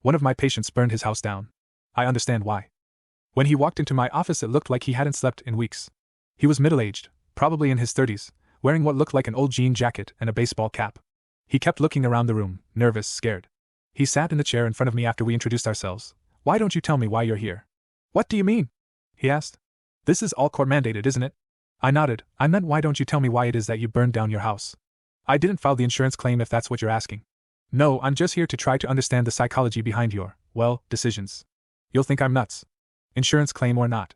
One of my patients burned his house down. I understand why. When he walked into my office, it looked like he hadn't slept in weeks. He was middle-aged, probably in his 30s, wearing what looked like an old jean jacket and a baseball cap. He kept looking around the room, nervous, scared. He sat in the chair in front of me after we introduced ourselves. "Why don't you tell me why you're here?" "What do you mean?" he asked. "This is all court-mandated, isn't it?" I nodded. "I meant, why don't you tell me why it is that you burned down your house?" "I didn't file the insurance claim, if that's what you're asking." "No, I'm just here to try to understand the psychology behind your, well, decisions. You'll think I'm nuts. Insurance claim or not.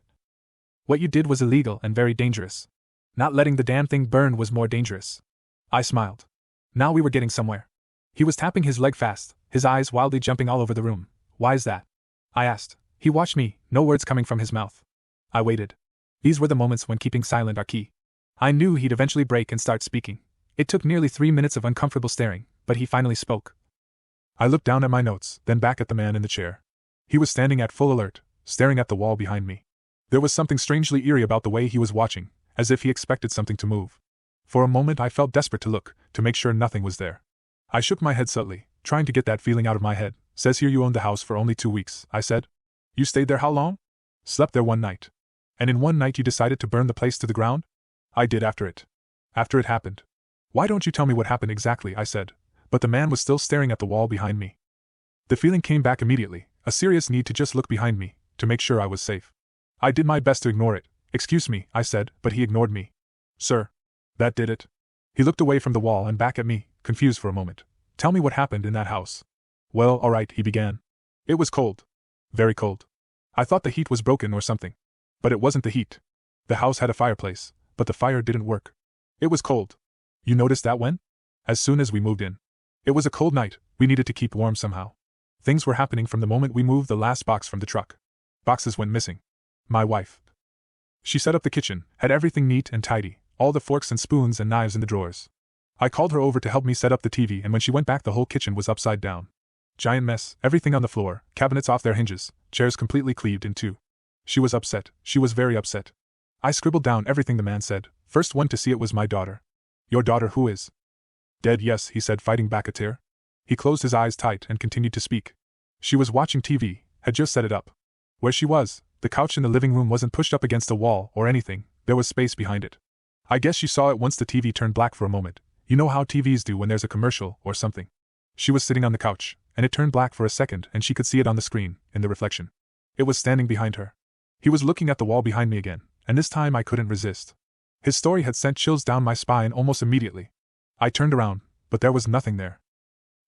What you did was illegal and very dangerous. Not letting the damn thing burn was more dangerous." I smiled. Now we were getting somewhere. He was tapping his leg fast, his eyes wildly jumping all over the room. "Why is that?" I asked. He watched me, no words coming from his mouth. I waited. These were the moments when keeping silent are key. I knew he'd eventually break and start speaking. It took nearly 3 minutes of uncomfortable staring, but he finally spoke. I looked down at my notes, then back at the man in the chair. He was standing at full alert, staring at the wall behind me. There was something strangely eerie about the way he was watching, as if he expected something to move. For a moment I felt desperate to look, to make sure nothing was there. I shook my head subtly, trying to get that feeling out of my head. "Says here you owned the house for only 2 weeks, I said. "You stayed there how long?" "Slept there 1 night. "And in 1 night you decided to burn the place to the ground?" "I did after it. After it happened." "Why don't you tell me what happened exactly?" I said, but the man was still staring at the wall behind me. The feeling came back immediately, a serious need to just look behind me, to make sure I was safe. I did my best to ignore it. "Excuse me," I said, but he ignored me. "Sir. That did it?" He looked away from the wall and back at me, confused for a moment. "Tell me what happened in that house." "Well, all right," he began. "It was cold. Very cold. I thought the heat was broken or something. But it wasn't the heat. The house had a fireplace, but the fire didn't work. It was cold." "You noticed that when?" "As soon as we moved in. It was a cold night, we needed to keep warm somehow. Things were happening from the moment we moved the last box from the truck. Boxes went missing. My wife. She set up the kitchen, had everything neat and tidy, all the forks and spoons and knives in the drawers. I called her over to help me set up the TV, and when she went back the whole kitchen was upside down. Giant mess, everything on the floor, cabinets off their hinges, chairs completely cleaved in two. She was upset, she was very upset. I scribbled down everything the man said. First one to see it was my daughter. "Your daughter who is?" "Dead, yes," he said, fighting back a tear. He closed his eyes tight and continued to speak. "She was watching TV, had just set it up. Where she was, the couch in the living room wasn't pushed up against a wall or anything, there was space behind it. I guess she saw it once the TV turned black for a moment. You know how TVs do when there's a commercial or something. She was sitting on the couch, and it turned black for a second and she could see it on the screen, in the reflection. It was standing behind her. He was looking at the wall behind me again, and this time I couldn't resist. His story had sent chills down my spine almost immediately. I turned around, but there was nothing there.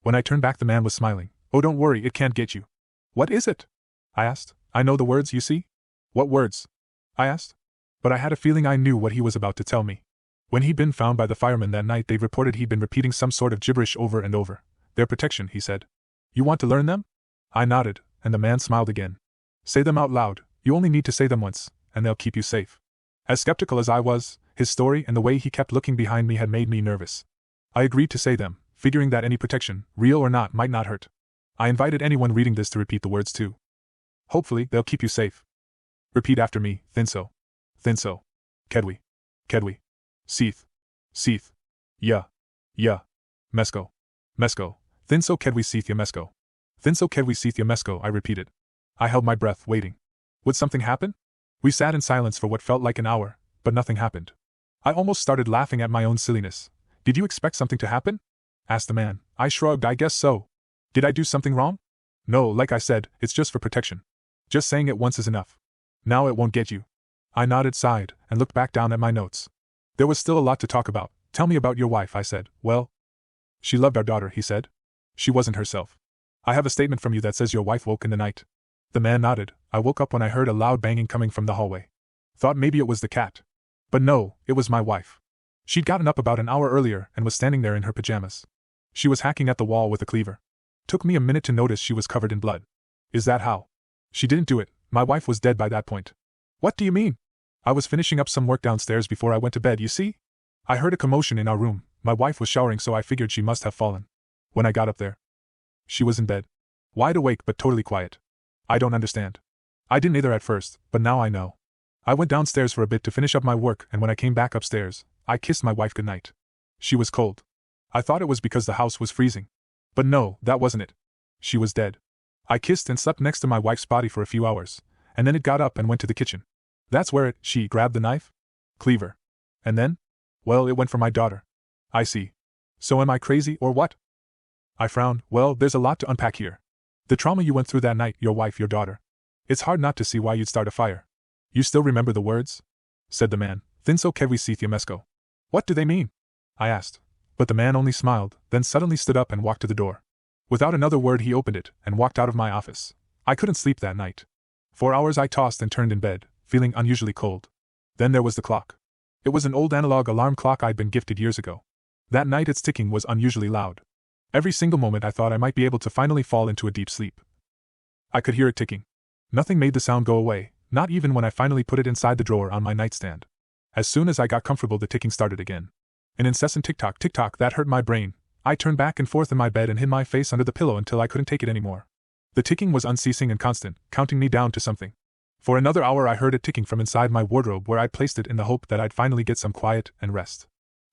When I turned back the man was smiling. "Oh, don't worry, it can't get you." "What is it?" I asked. "I know the words, you see." "What words?" I asked. But I had a feeling I knew what he was about to tell me. When he'd been found by the firemen that night, they reported he'd been repeating some sort of gibberish over and over. "Their protection," he said. "You want to learn them?" I nodded, and the man smiled again. "Say them out loud, you only need to say them once, and they'll keep you safe." As skeptical as I was, his story and the way he kept looking behind me had made me nervous. I agreed to say them, figuring that any protection, real or not, might not hurt. I invited anyone reading this to repeat the words too. "Hopefully, they'll keep you safe. Repeat after me, Thinso. Thinso. Kedwi. Kedwi. Seeth. Seeth. Ya. Ya. Mesko. Mesko. Thinso Kedwi Seeth Ya Mesko. Thinso Kedwi Seeth Ya Mesko," I repeated. I held my breath, waiting. Would something happen? We sat in silence for what felt like an hour, but nothing happened. I almost started laughing at my own silliness. "Did you expect something to happen?" asked the man. I shrugged. "I guess so." "Did I do something wrong?" "No, like I said, it's just for protection. Just saying it once is enough. Now it won't get you." I nodded, sighed, and looked back down at my notes. There was still a lot to talk about. "Tell me about your wife," I said. "Well, she loved our daughter," he said. "She wasn't herself. I have a statement from you that says your wife woke in the night." The man nodded. "I woke up when I heard a loud banging coming from the hallway. Thought maybe it was the cat. But no, it was my wife. She'd gotten up about an hour earlier and was standing there in her pajamas. She was hacking at the wall with a cleaver. Took me a minute to notice she was covered in blood." "Is that how?" "She didn't do it. My wife was dead by that point." "What do you mean?" "I was finishing up some work downstairs before I went to bed, you see? I heard a commotion in our room. My wife was showering, so I figured she must have fallen. When I got up there, she was in bed. Wide awake but totally quiet. I don't understand. I didn't either at first, but now I know. I went downstairs for a bit to finish up my work, and when I came back upstairs, I kissed my wife goodnight. She was cold. I thought it was because the house was freezing. But no, that wasn't it. She was dead. I kissed and slept next to my wife's body for a few hours, and then it got up and went to the kitchen. That's where she grabbed the knife? Cleaver. And then? Well, it went for my daughter. I see. So am I crazy or what? I frowned. Well, there's a lot to unpack here. The trauma you went through that night, your wife, your daughter. It's hard not to see why you'd start a fire. You still remember the words? Said the man. Thinso kevi sithiamesco. What do they mean? I asked. But the man only smiled, then suddenly stood up and walked to the door. Without another word he opened it and walked out of my office. I couldn't sleep that night. For hours I tossed and turned in bed, feeling unusually cold. Then there was the clock. It was an old analog alarm clock I'd been gifted years ago. That night its ticking was unusually loud. Every single moment I thought I might be able to finally fall into a deep sleep. I could hear it ticking. Nothing made the sound go away, not even when I finally put it inside the drawer on my nightstand. As soon as I got comfortable, the ticking started again. An incessant tick-tock, tick-tock that hurt my brain. I turned back and forth in my bed and hid my face under the pillow until I couldn't take it anymore. The ticking was unceasing and constant, counting me down to something. For another hour I heard it ticking from inside my wardrobe, where I'd placed it in the hope that I'd finally get some quiet and rest.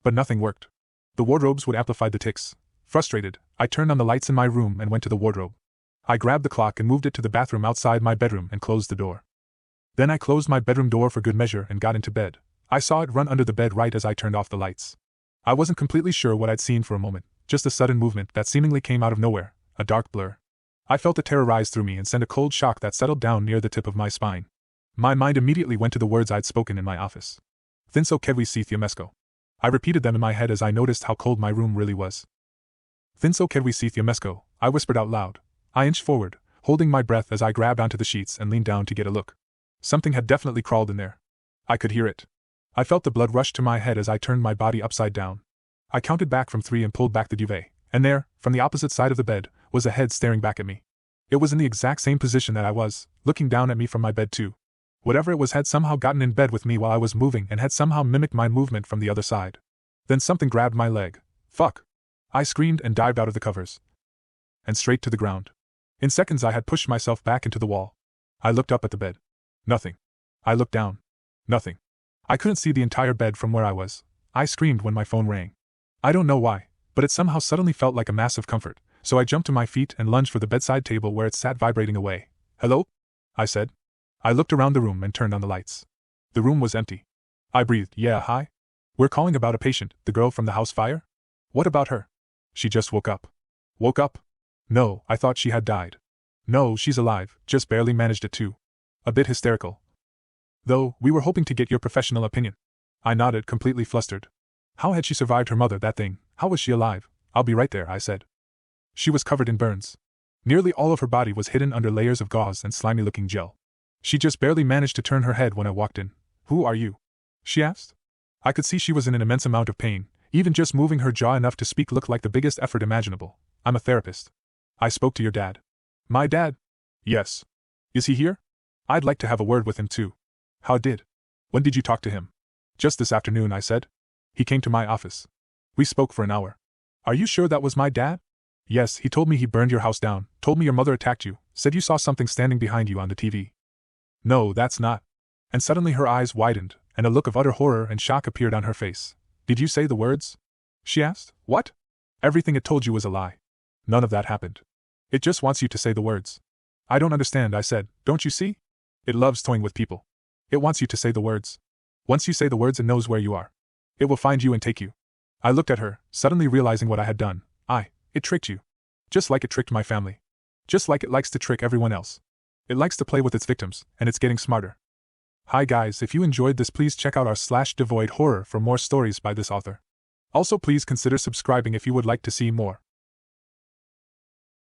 But nothing worked. The wardrobes would amplify the ticks. Frustrated, I turned on the lights in my room and went to the wardrobe. I grabbed the clock and moved it to the bathroom outside my bedroom and closed the door. Then I closed my bedroom door for good measure and got into bed. I saw it run under the bed right as I turned off the lights. I wasn't completely sure what I'd seen for a moment, just a sudden movement that seemingly came out of nowhere, a dark blur. I felt a terror rise through me and sent a cold shock that settled down near the tip of my spine. My mind immediately went to the words I'd spoken in my office. Thinso kevi sithiamesco. I repeated them in my head as I noticed how cold my room really was. Thinso kevi sithiamesco, I whispered out loud. I inched forward, holding my breath as I grabbed onto the sheets and leaned down to get a look. Something had definitely crawled in there. I could hear it. I felt the blood rush to my head as I turned my body upside down. I counted back from 3 and pulled back the duvet, and there, from the opposite side of the bed, was a head staring back at me. It was in the exact same position that I was, looking down at me from my bed too. Whatever it was had somehow gotten in bed with me while I was moving and had somehow mimicked my movement from the other side. Then something grabbed my leg. Fuck! I screamed and dived out of the covers. And straight to the ground. In seconds I had pushed myself back into the wall. I looked up at the bed. Nothing. I looked down. Nothing. I couldn't see the entire bed from where I was. I screamed when my phone rang. I don't know why, but it somehow suddenly felt like a massive comfort, so I jumped to my feet and lunged for the bedside table where it sat vibrating away. Hello? I said. I looked around the room and turned on the lights. The room was empty. I breathed. Yeah, hi? We're calling about a patient, the girl from the house fire? What about her? She just woke up. Woke up? No, I thought she had died. No, she's alive, just barely managed it too. A bit hysterical. Though, we were hoping to get your professional opinion. I nodded, completely flustered. How had she survived her mother, that thing? How was she alive? I'll be right there, I said. She was covered in burns. Nearly all of her body was hidden under layers of gauze and slimy-looking gel. She just barely managed to turn her head when I walked in. Who are you? She asked. I could see she was in an immense amount of pain. Even just moving her jaw enough to speak looked like the biggest effort imaginable. I'm a therapist. I spoke to your dad. My dad? Yes. Is he here? I'd like to have a word with him too. How did? When did you talk to him? Just this afternoon, I said. He came to my office. We spoke for an hour. Are you sure that was my dad? Yes, he told me he burned your house down, told me your mother attacked you, said you saw something standing behind you on the TV. No, that's not. And suddenly her eyes widened, and a look of utter horror and shock appeared on her face. Did you say the words? She asked. What? Everything it told you was a lie. None of that happened. It just wants you to say the words. I don't understand, I said. Don't you see? It loves toying with people. It wants you to say the words. Once you say the words, it knows where you are. It will find you and take you. I looked at her, suddenly realizing what I had done. It tricked you. Just like it tricked my family. Just like it likes to trick everyone else. It likes to play with its victims, and it's getting smarter. Hi guys, if you enjoyed this, please check out our /devoid horror for more stories by this author. Also please consider subscribing if you would like to see more.